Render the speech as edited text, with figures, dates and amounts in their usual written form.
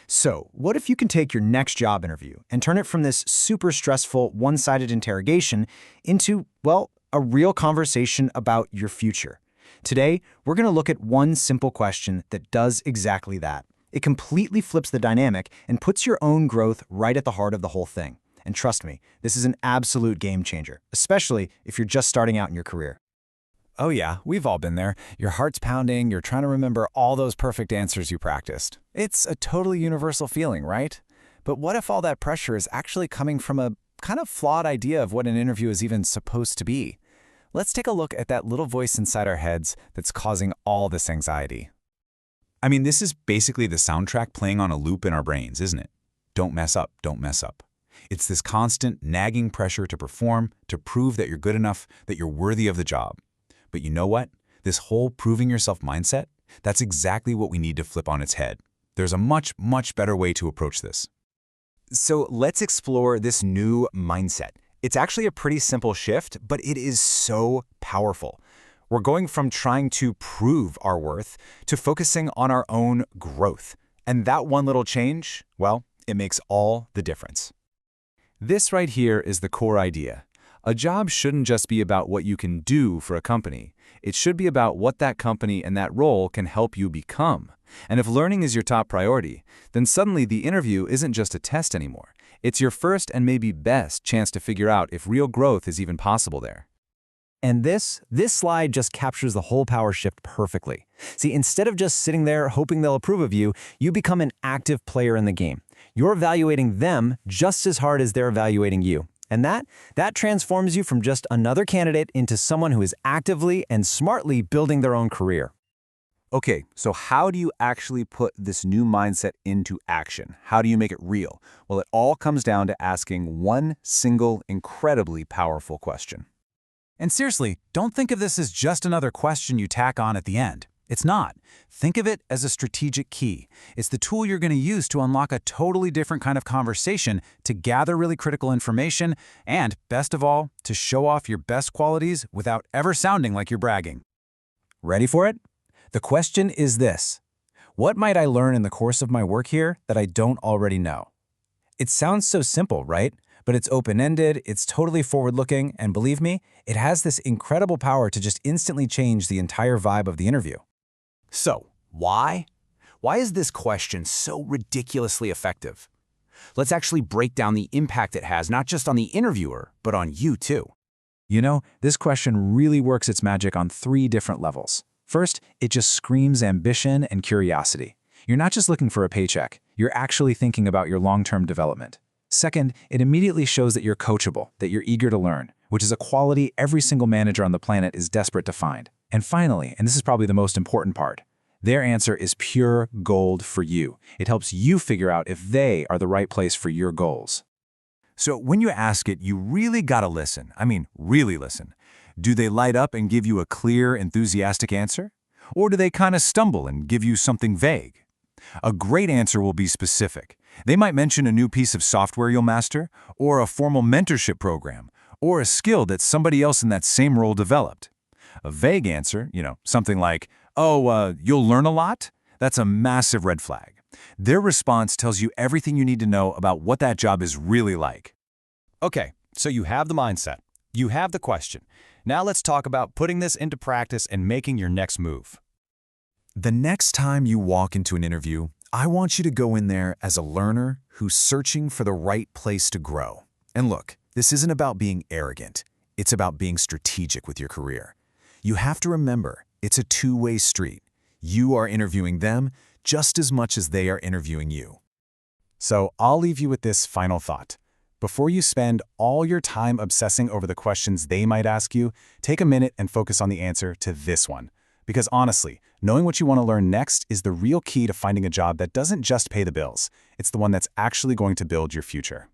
So, what if you can take your next job interview and turn it from this super stressful, one-sided interrogation into, well, a real conversation about your future? Today, we're going to look at one simple question that does exactly that. It completely flips the dynamic and puts your own growth right at the heart of the whole thing. And trust me, this is an absolute game changer, especially if you're just starting out in your career. Oh yeah, we've all been there. Your heart's pounding, you're trying to remember all those perfect answers you practiced. It's a totally universal feeling, right? But what if all that pressure is actually coming from a kind of flawed idea of what an interview is even supposed to be? Let's take a look at that little voice inside our heads that's causing all this anxiety. I mean, this is basically the soundtrack playing on a loop in our brains, isn't it? Don't mess up, don't mess up. It's this constant, nagging pressure to perform, to prove that you're good enough, that you're worthy of the job. But you know what? This whole proving yourself mindset, that's exactly what we need to flip on its head. There's a much, much better way to approach this. So let's explore this new mindset. It's actually a pretty simple shift, but it is so powerful. We're going from trying to prove our worth to focusing on our own growth. And that one little change, well, it makes all the difference. This right here is the core idea. A job shouldn't just be about what you can do for a company. It should be about what that company and that role can help you become. And if learning is your top priority, then suddenly the interview isn't just a test anymore. It's your first and maybe best chance to figure out if real growth is even possible there. And this slide just captures the whole power shift perfectly. See, instead of just sitting there hoping they'll approve of you, you become an active player in the game. You're evaluating them just as hard as they're evaluating you. And that transforms you from just another candidate into someone who is actively and smartly building their own career. Okay, so how do you actually put this new mindset into action? How do you make it real? Well, it all comes down to asking one single, incredibly powerful question. And seriously, don't think of this as just another question you tack on at the end. It's not. Think of it as a strategic key. It's the tool you're going to use to unlock a totally different kind of conversation, to gather really critical information, and, best of all, to show off your best qualities without ever sounding like you're bragging. Ready for it? The question is this: what might I learn in the course of my work here that I don't already know? It sounds so simple, right? But it's open-ended, it's totally forward-looking, and believe me, it has this incredible power to just instantly change the entire vibe of the interview. So, why? Why is this question so ridiculously effective? Let's actually break down the impact it has, not just on the interviewer, but on you too. You know, this question really works its magic on 3 different levels. First, it just screams ambition and curiosity. You're not just looking for a paycheck, you're actually thinking about your long-term development. Second, it immediately shows that you're coachable, that you're eager to learn, which is a quality every single manager on the planet is desperate to find. And finally, and this is probably the most important part, their answer is pure gold for you. It helps you figure out if they are the right place for your goals. So when you ask it, you really gotta listen. I mean, really listen. Do they light up and give you a clear, enthusiastic answer? Or do they kind of stumble and give you something vague? A great answer will be specific. They might mention a new piece of software you'll master, or a formal mentorship program, or a skill that somebody else in that same role developed. A vague answer, something like, you'll learn a lot? That's a massive red flag. Their response tells you everything you need to know about what that job is really like. Okay, so you have the mindset. You have the question. Now let's talk about putting this into practice and making your next move. The next time you walk into an interview, I want you to go in there as a learner who's searching for the right place to grow. And look, this isn't about being arrogant. It's about being strategic with your career. You have to remember, it's a two-way street. You are interviewing them just as much as they are interviewing you. So I'll leave you with this final thought. Before you spend all your time obsessing over the questions they might ask you, take a minute and focus on the answer to this one. Because honestly, knowing what you want to learn next is the real key to finding a job that doesn't just pay the bills. It's the one that's actually going to build your future.